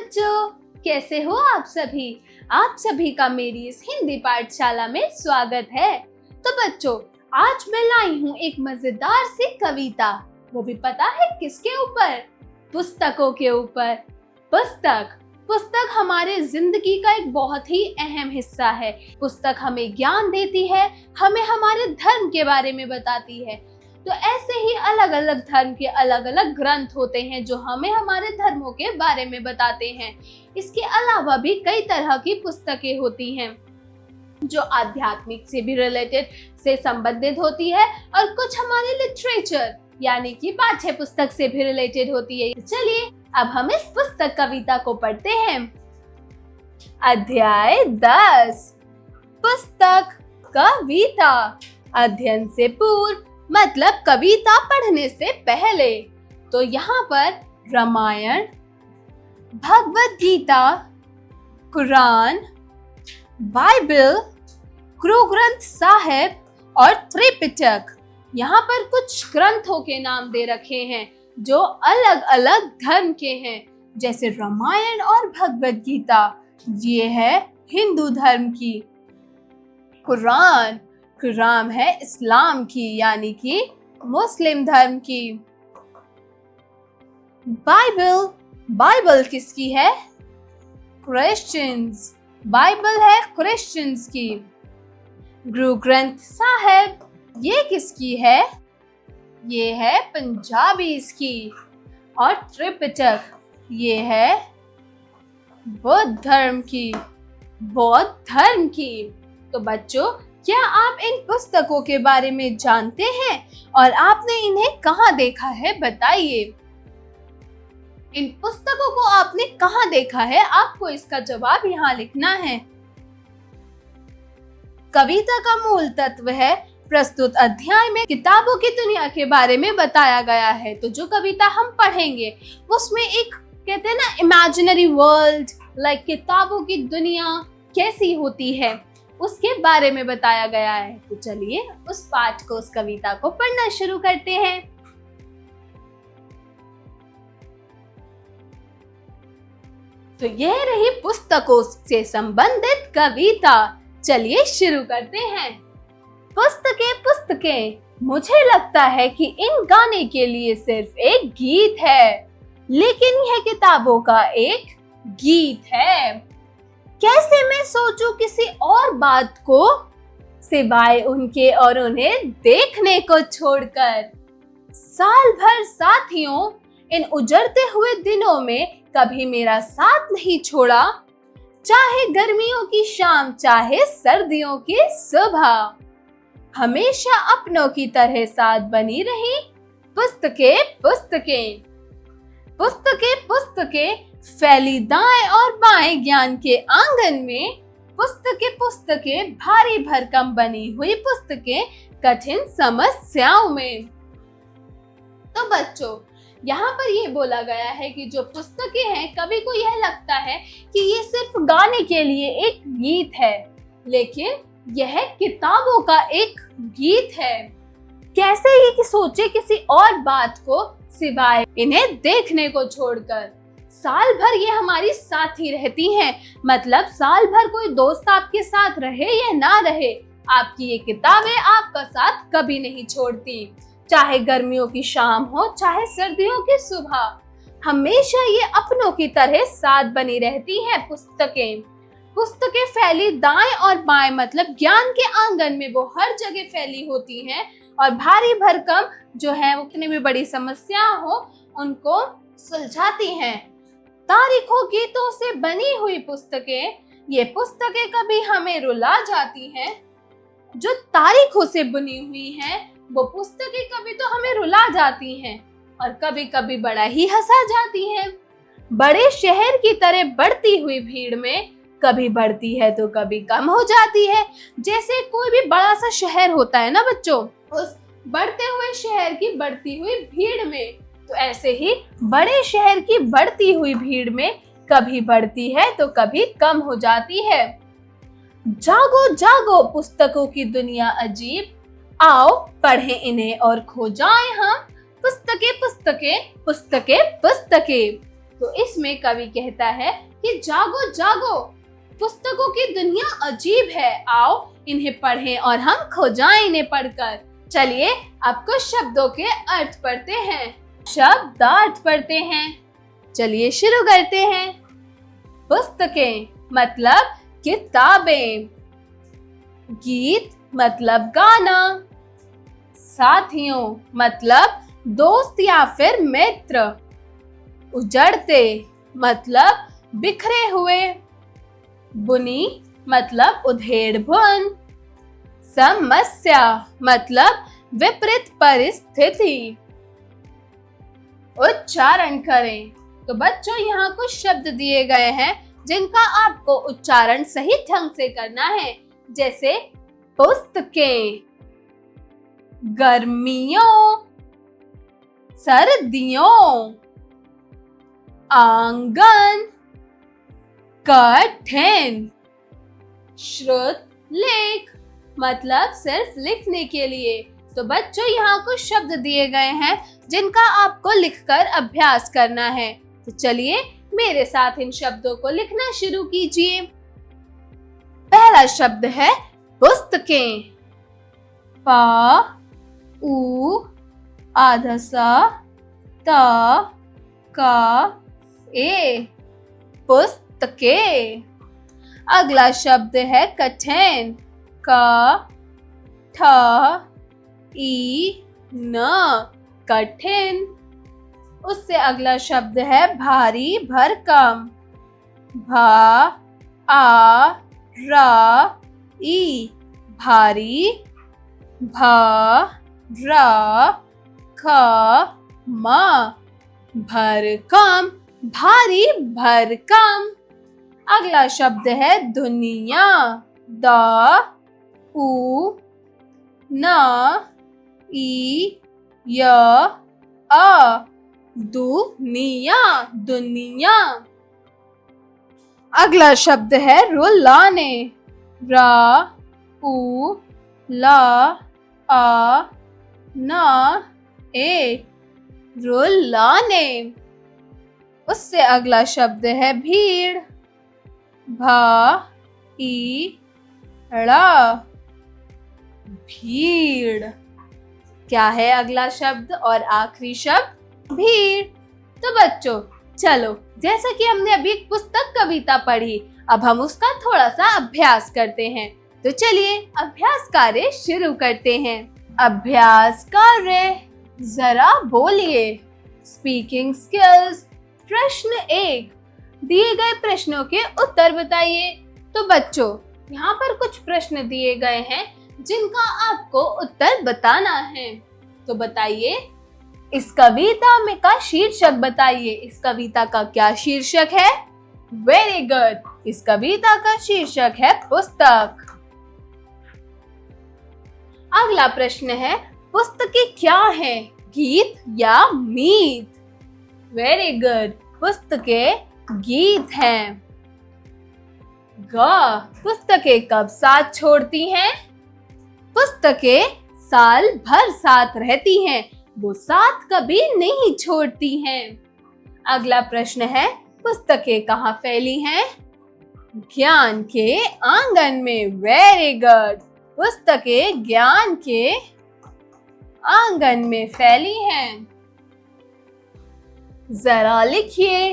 बच्चों, कैसे हो आप सभी? आप सभी का मेरी इस हिंदी पाठशाला में स्वागत है। तो बच्चों, आज मैं लाई हूँ एक मजेदार सी कविता। वो भी पता है किसके ऊपर? पुस्तकों के ऊपर। पुस्तक हमारे जिंदगी का एक बहुत ही अहम हिस्सा है। पुस्तक हमें ज्ञान देती है, हमें हमारे धर्म के बारे में बताती है। तो ऐसे ही अलग अलग धर्म के अलग अलग ग्रंथ होते हैं जो हमें हमारे धर्मों के बारे में बताते हैं। इसके अलावा भी कई तरह की पुस्तकें होती हैं जो आध्यात्मिक से भी रिलेटेड से संबंधित होती है और कुछ हमारे लिटरेचर यानी कि पाठ्य पुस्तक से भी रिलेटेड होती है। चलिए अब हम इस पुस्तक कविता को पढ़ते हैं। अध्याय 10 पुस्तक कविता। अध्ययन से पूर्व मतलब कविता पढ़ने से पहले। तो यहाँ पर रामायण, भगवद गीता, कुरान, बाइबल, गुरु ग्रंथ साहिब और त्रिपिटक, यहाँ पर कुछ ग्रंथों के नाम दे रखे हैं जो अलग अलग धर्म के हैं। जैसे रामायण और भगवद गीता ये है हिंदू धर्म की। कुरान है इस्लाम की यानी कि मुस्लिम धर्म की। बाइबल किसकी है? क्रिश्चियंस। बाइबल है क्रिश्चियंस की। गुरु ग्रंथ साहिब ये किसकी है? ये है पंजाबीज की। और त्रिपिटक ये है बौद्ध धर्म की। तो बच्चों, क्या आप इन पुस्तकों के बारे में जानते हैं और आपने इन्हें कहाँ देखा है? बताइए। इन पुस्तकों को आपने कहाँ देखा है? आपको इसका जवाब यहाँ लिखना है। कविता का मूल तत्व है प्रस्तुत अध्याय में किताबों की दुनिया के बारे में बताया गया है। तो जो कविता हम पढ़ेंगे उसमें एक कहते हैं ना इमेजिनरी वर्ल्ड, लाइक किताबों की दुनिया कैसी होती है उसके बारे में बताया गया है। तो चलिए उस पाठ को, उस कविता को पढ़ना शुरू करते हैं। तो यह रही पुस्तकों से संबंधित कविता। चलिए शुरू करते हैं। पुस्तकें, मुझे लगता है कि इन गाने के लिए सिर्फ एक गीत है, लेकिन यह किताबों का एक गीत है। कैसे मैं सोचूं किसी और बात को सिवाय उनके और उन्हें देखने को छोड़कर। साल भर साथियों, इन उजड़ते हुए दिनों में कभी मेरा साथ नहीं छोड़ा। चाहे गर्मियों की शाम, चाहे सर्दियों की सुबह, हमेशा अपनों की तरह साथ बनी रही पुस्तकें फैली दाएं और बाएं ज्ञान के आंगन में। पुस्तकें भारी भरकम बनी हुई पुस्तकें कठिन समस्याओं में। तो बच्चों, यहाँ पर ये बोला गया है कि जो पुस्तकें हैं, कभी को यह लगता है कि ये सिर्फ गाने के लिए एक गीत है, लेकिन यह किताबों का एक गीत है। कैसे ये कि सोचे किसी और बात को सिवाय इन्हें देखने को छोड़कर। साल भर ये हमारी साथ ही रहती हैं, मतलब साल भर कोई दोस्त आपके साथ रहे या ना रहे, आपकी ये किताबें आपका साथ कभी नहीं छोड़ती। चाहे गर्मियों की शाम हो, चाहे सर्दियों की सुबह, हमेशा ये अपनों की तरह साथ बनी रहती हैं पुस्तकें फैली दाएं और बाएं, मतलब ज्ञान के आंगन में वो हर जगह फैली होती हैं और भारी भरकम जो है वो कितनी भी बड़ी समस्या हो उनको सुलझाती हैं। तारीखों गीतों से बनी हुई पुस्तकें, ये पुस्तकें कभी हमें रुला जाती हैं। जो तारीखों से बनी हुई हैं वो पुस्तकें कभी तो हमें रुला जाती हैं और कभी कभी बड़ा ही हंसा जाती हैं। बड़े शहर की तरह बढ़ती हुई भीड़ में कभी बढ़ती है तो कभी कम हो जाती है। जैसे कोई भी बड़ा सा शहर होता है ना बच्चों, उस बढ़ते हुए शहर की बढ़ती हुई भीड़ में, तो ऐसे ही बड़े शहर की बढ़ती हुई भीड़ में कभी बढ़ती है तो कभी कम हो जाती है। जागो पुस्तकों की दुनिया अजीब, आओ पढ़ें इन्हें और खो जाएं हम। पुस्तकें तो इसमें कवि कहता है कि जागो जागो, पुस्तकों की दुनिया अजीब है, आओ इन्हें पढ़ें और हम खो जाएं इन्हें पढ़कर। चलिए अब कुछ शब्दों के अर्थ पढ़ते हैं, शब्दार्थ पढ़ते हैं। चलिए शुरू करते हैं। पुस्तकें मतलब किताबें, गीत मतलब गाना, साथियों मतलब दोस्त या फिर मित्र, उजड़ते मतलब बिखरे हुए, बुनी मतलब उधेड़ बुन, समस्या मतलब विपरीत परिस्थिति। उच्चारण करें। तो बच्चों यहाँ कुछ शब्द दिए गए हैं जिनका आपको उच्चारण सही ढंग से करना है, जैसे पुस्तकें, गर्मियों, सर्दियों, आंगन, कठिन, श्रुत लेख मतलब सिर्फ लिखने के लिए। तो बच्चों यहाँ कुछ शब्द दिए गए हैं जिनका आपको लिखकर अभ्यास करना है। तो चलिए मेरे साथ इन शब्दों को लिखना शुरू कीजिए। पहला शब्द है पुस्तकें, प उ आधा सा त क ए, पुस्तकें। अगला शब्द है कठिन, क ठ ई न, कठिन। उससे अगला शब्द है भारी भरकम, भ आ र ई, भारी, भ र ख म, भरकम, भारी भरकम। अगला शब्द है दुनिया, द उ न ई य अ, दुनिया, दुनिया। अगला शब्द है रुलाने, र उ ल अ न ए, रुलाने। उससे अगला शब्द है भीड़, भ ई ड़, भीड़। क्या है अगला शब्द और आखिरी शब्द? भीड़। तो बच्चों चलो, जैसा कि हमने अभी एक पुस्तक कविता पढ़ी, अब हम उसका थोड़ा सा अभ्यास करते हैं। तो चलिए अभ्यास कार्य शुरू करते हैं। अभ्यास कार्य, जरा बोलिए। Speaking skills. प्रश्न 1, दिए गए प्रश्नों के उत्तर बताइए। तो बच्चों यहाँ पर कुछ प्रश्न दिए गए हैं जिनका आपको उत्तर बताना है। तो बताइए, इस कविता में का शीर्षक बताइए। इस कविता का क्या शीर्षक है? वेरी गुड, इस कविता का शीर्षक है पुस्तक। अगला प्रश्न है, पुस्तकें क्या है, गीत या मीत? वेरी गुड, पुस्तकें गीत हैं। ग, पुस्तकें कब साथ छोड़ती हैं? पुस्तकें साल भर साथ रहती हैं, वो साथ कभी नहीं छोड़ती हैं। अगला प्रश्न है, पुस्तकें कहाँ फैली हैं? ज्ञान के आंगन में। वेरी गुड, पुस्तकें ज्ञान के आंगन में फैली हैं। जरा लिखिए।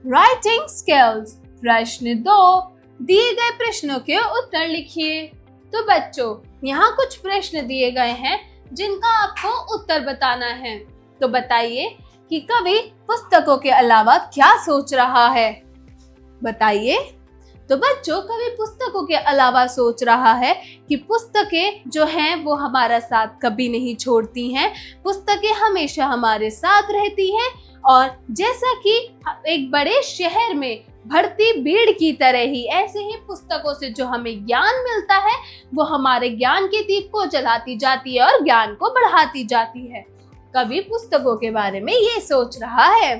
Writing skills. प्रश्न 2, दिए गए प्रश्नों के उत्तर लिखिए। तो बच्चों यहाँ कुछ प्रश्न दिए गए हैं जिनका आपको उत्तर बताना है। तो बताइए कि कवि पुस्तकों के अलावा क्या सोच रहा है? बताइए। तो बच्चों कवि पुस्तकों के अलावा सोच रहा है कि पुस्तकें जो हैं वो हमारा साथ कभी नहीं छोड़ती हैं, पुस्तकें हमेशा हमारे साथ रहती हैं। और जैसा कि एक बड़े शहर में बढ़ती भीड़ की तरह ही, ऐसे ही पुस्तकों से जो हमें ज्ञान मिलता है वो हमारे ज्ञान के दीप को जलाती जाती है और ज्ञान को बढ़ाती जाती है। कवि पुस्तकों के बारे में ये सोच रहा है।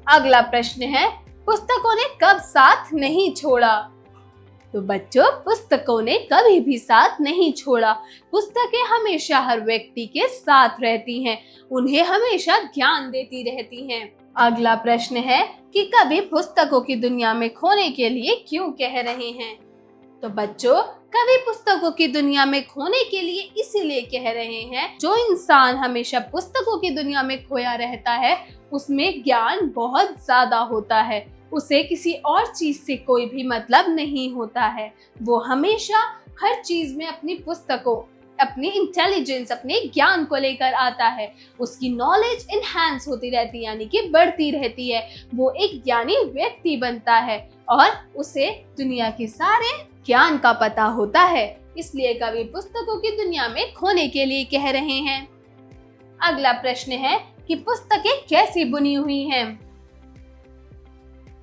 अगला प्रश्न है, पुस्तकों ने कब साथ नहीं छोड़ा? तो बच्चों पुस्तकों ने कभी भी साथ नहीं छोड़ा। पुस्तकें हमेशा हर व्यक्ति के साथ रहती हैं, उन्हें हमेशा ज्ञान देती रहती हैं अगला प्रश्न है कि कवि पुस्तकों की दुनिया में खोने के लिए क्यों कह रहे हैं? तो बच्चों, कवि पुस्तकों की दुनिया में खोने के लिए इसीलिए कह रहे हैं, जो इंसान हमेशा पुस्तकों की दुनिया में खोया रहता है उसमें ज्ञान बहुत ज्यादा होता है, उसे किसी और चीज से कोई भी मतलब नहीं होता है। वो हमेशा हर चीज में अपनी पुस्तकों, अपनी इंटेलिजेंस, अपने ज्ञान को लेकर आता है। उसकी नॉलेज इनहैंस होती रहती है, यानी कि बढ़ती रहती है। वो एक ज्ञानी व्यक्ति बनता है और उसे दुनिया के सारे ज्ञान का पता होता है। इसलिए कवि पुस्तकों की दुनिया में खोने के लिए कह रहे हैं। अगला प्रश्न है कि पुस्तकें कैसी बुनी हुई हैं?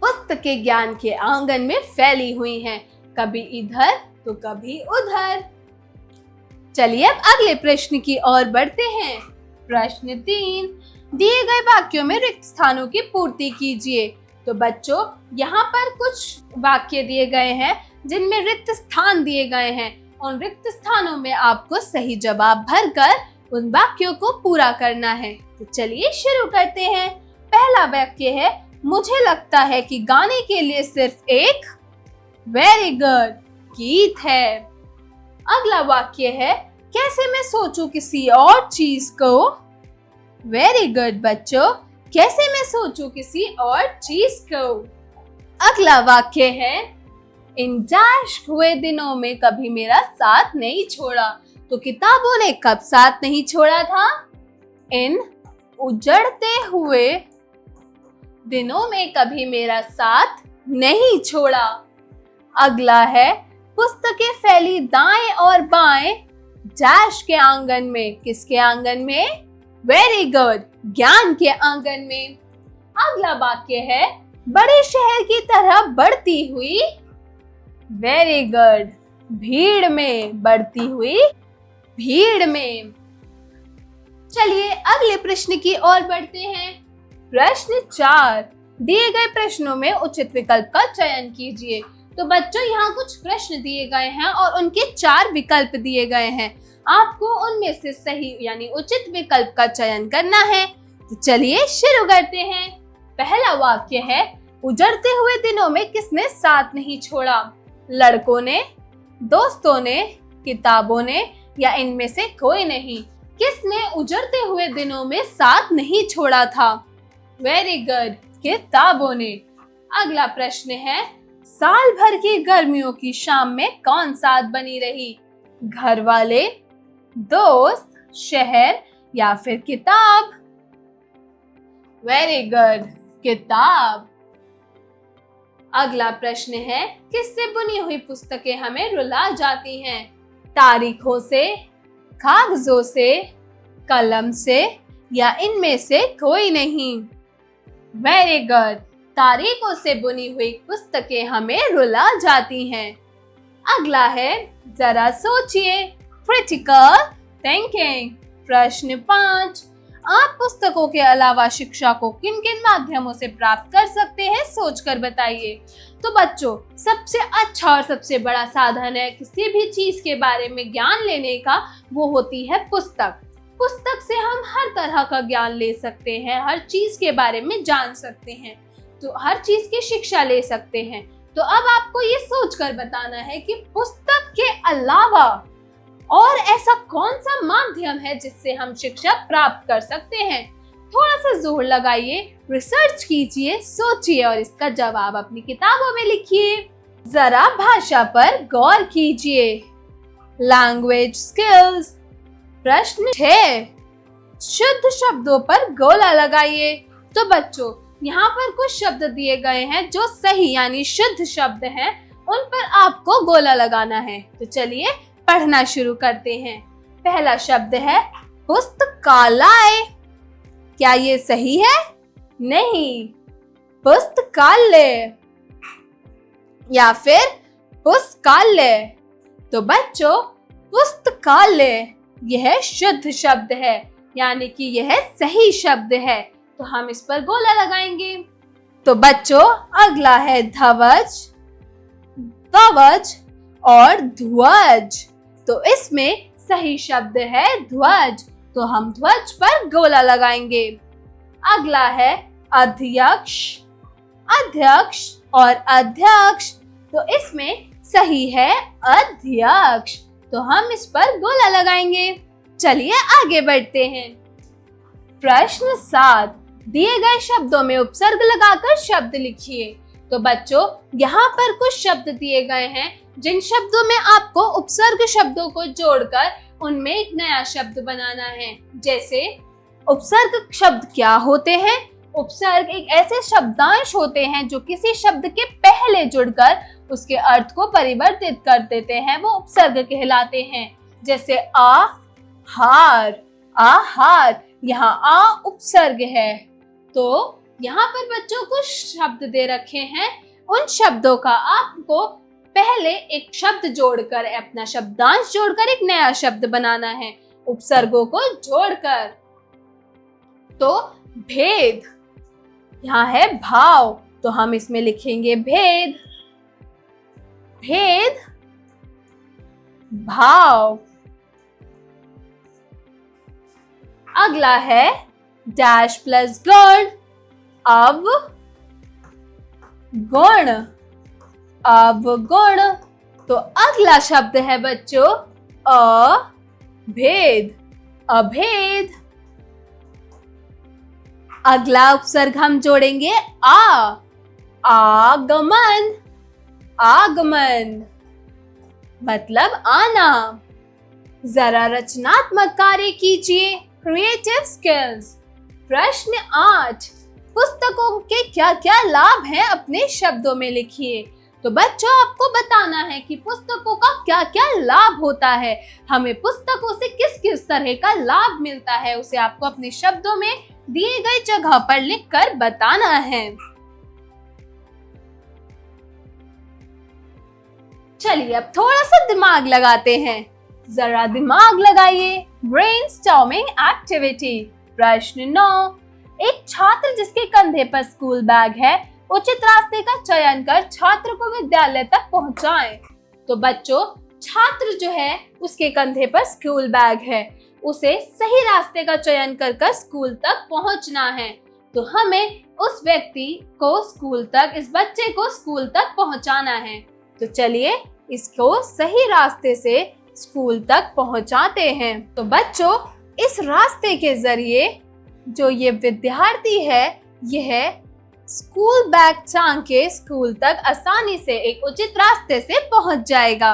पुस्तकें ज्ञान के आंगन में फैली हुई हैं, कभी इधर तो कभी उधर। चलिए अब अगले प्रश्न की ओर बढ़ते हैं। प्रश्न 3, दिए गए वाक्यों में रिक्त स्थानों की पूर्ति कीजिए। तो बच्चों, यहाँ पर कुछ वाक्य दिए गए हैं जिनमें रिक्त स्थान दिए गए हैं। उन रिक्त स्थानों में आपको सही जवाब भरकर उन वाक्यों को पूरा करना है। तो चलिए शुरू करते हैं। पहला वाक्य है, मुझे लगता है कि गाने के लिए सिर्फ एक वेरी गुड गीत है। अगला वाक्य है, कैसे मैं सोचूं किसी और चीज को। वेरी गुड बच्चों, कैसे मैं सोचूं किसी और चीज को। अगला वाक्य है, इन डैश हुए दिनों में कभी मेरा साथ नहीं छोड़ा। तो किताबों ने कब साथ नहीं छोड़ा था? इन उजड़ते हुए दिनों में कभी मेरा साथ नहीं छोड़ा। अगला है, पुस्तकें फैली दाएं और बाएं डैश के आंगन में। किसके आंगन में? वेरी गुड, ज्ञान के आंगन में। अगला वाक्य है, बड़े शहर की तरह बढ़ती हुई। वेरी गुड, भीड़ में, बढ़ती हुई भीड़ में। चलिए अगले प्रश्न की ओर बढ़ते हैं। प्रश्न 4, दिए गए प्रश्नों में उचित विकल्प का चयन कीजिए। तो बच्चों, यहाँ कुछ प्रश्न दिए गए हैं और उनके 4 विकल्प दिए गए हैं। आपको उनमें से सही यानी उचित विकल्प का चयन करना है। तो चलिए शुरू करते हैं। पहला वाक्य है, उजड़ते हुए दिनों में किसने साथ नहीं छोड़ा? लड़कों ने, दोस्तों ने, किताबों ने या इनमें से कोई नहीं। किसने उजड़ते हुए दिनों में साथ नहीं छोड़ा था? वेरी गुड, किताबों ने। अगला प्रश्न है, साल भर की गर्मियों की शाम में कौन साथ बनी रही? घर वाले, दोस्त, शहर या फिर किताब? वेरी गुड, किताब। अगला प्रश्न है, किससे बुनी हुई पुस्तकें हमें रुला जाती हैं? तारीखों से, कागजों से, कलम से या इनमें से कोई नहीं? वेरी गुड, तारीखों से बुनी हुई पुस्तकें हमें रुला जाती हैं। अगला है, जरा सोचिए, क्रिटिकल थिंकिंग। प्रश्न 5, आप पुस्तकों के अलावा शिक्षा को किन किन माध्यमों से प्राप्त कर सकते हैं, सोचकर बताइए। तो बच्चों, सबसे अच्छा और सबसे बड़ा साधन है किसी भी चीज के बारे में ज्ञान लेने का, वो होती है पुस्तक। पुस्तक से हम हर तरह का ज्ञान ले सकते हैं, हर चीज के बारे में जान सकते हैं, तो हर चीज की शिक्षा ले सकते हैं। तो अब आपको ये सोचकर बताना है कि पुस्तक के अलावा और ऐसा कौन सा माध्यम है जिससे हम शिक्षा प्राप्त कर सकते हैं। थोड़ा सा जोर लगाइए, रिसर्च कीजिए, सोचिए और इसका जवाब अपनी किताबों में लिखिए। जरा भाषा पर गौर कीजिए। Language skills. प्रश्न 6, शुद्ध शब्दों पर गोला लगाइए। तो बच्चों, यहाँ पर कुछ शब्द दिए गए हैं जो सही यानी शुद्ध शब्द हैं, उन पर आपको गोला लगाना है। तो चलिए पढ़ना शुरू करते हैं। पहला शब्द है पुस्तकालय। क्या ये सही है? नहीं, पुस्तकालय या फिर पुस्तकालय। तो बच्चों, पुस्तकालय यह शुद्ध शब्द है, यानी कि यह सही शब्द है, तो हम इस पर गोला लगाएंगे। तो बच्चों, अगला है ध्वज, ध्वज और ध्वज। तो इसमें सही शब्द है ध्वज, तो हम ध्वज पर गोला लगाएंगे। अगला है अध्यक्ष, अध्यक्ष और अध्यक्ष। तो इसमें सही है अध्यक्ष। तो हम इस पर गोला लगाएंगे। चलिए आगे बढ़ते हैं। प्रश्न 7, दिए गए शब्दों में उपसर्ग लगाकर शब्द लिखिए। तो बच्चों, यहाँ पर कुछ शब्द दिए गए हैं जिन शब्दों में आपको उपसर्ग शब्दों को जोड़कर उनमें एक नया शब्द बनाना है। जैसे उपसर्ग शब्द क्या होते हैं? उपसर्ग एक ऐसे शब्दांश होते हैं जो किसी शब्द के पहले जुड़कर उसके अर्थ को परिवर्तित कर देते हैं, वो उपसर्ग कहलाते हैं। जैसे आहार, आहार, यहाँ आ उपसर्ग है। तो यहाँ पर बच्चों कुछ शब्द दे रखे हैं, उन शब्दों का आपको पहले एक शब्द जोड़कर, अपना शब्दांश जोड़कर एक नया शब्द बनाना है, उपसर्गों को जोड़कर। तो भेद, यहाँ है भाव, तो हम इसमें लिखेंगे भेद, भेद भाव। अगला है डैश प्लस गण, अवगुण, अवगुण। तो अगला शब्द है बच्चों अभेद, अभेद। अगला उपसर्ग हम जोड़ेंगे आगमन, आगमन मतलब आना। जरा रचनात्मक कार्य कीजिए, क्रिएटिव स्किल्स। प्रश्न 8, पुस्तकों के क्या क्या लाभ हैं अपने शब्दों में लिखिए। तो बच्चों, आपको बताना है कि पुस्तकों का क्या क्या लाभ होता है, हमें पुस्तकों से किस किस तरह का लाभ मिलता है, उसे आपको अपने शब्दों में दिए गए जगह पर लिखकर बताना है। चलिए अब थोड़ा सा दिमाग लगाते हैं, जरा दिमाग लगाइए। Brainstorming activity. प्रश्न 9, एक छात्र जिसके कंधे पर स्कूल बैग है उचित रास्ते का चयन कर छात्र को विद्यालय तक पहुंचाएं। तो बच्चों, छात्र जो है उसके कंधे पर स्कूल बैग है, उसे सही रास्ते का चयन कर कर स्कूल तक पहुंचना है। तो हमें उस व्यक्ति को स्कूल तक, इस बच्चे को स्कूल तक पहुंचाना है। तो चलिए इसको सही रास्ते से स्कूल तक पहुंचाते हैं। तो बच्चों, इस रास्ते के जरिए जो ये विद्यार्थी है, यह स्कूल बैग टांग के स्कूल तक आसानी से एक उचित रास्ते से पहुंच जाएगा।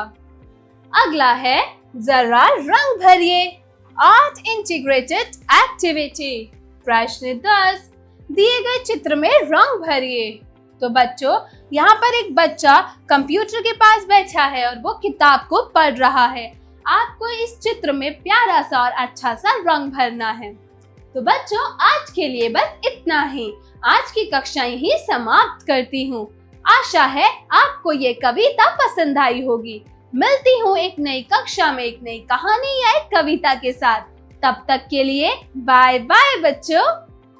अगला है जरा रंग भरिए, आर्ट इंटीग्रेटेड एक्टिविटी। प्रश्न 10, दिए गए चित्र में रंग भरिए। तो बच्चों, यहाँ पर एक बच्चा कंप्यूटर के पास बैठा है और वो किताब को पढ़ रहा है। आपको इस चित्र में प्यारा सा और अच्छा सा रंग भरना है। तो बच्चों, आज के लिए बस इतना ही। आज की कक्षा यही समाप्त करती हूँ। आशा है आपको ये कविता पसंद आई होगी। मिलती हूँ एक नई कक्षा में एक नई कहानी या एक कविता के साथ। तब तक के लिए बाय बाय बच्चों।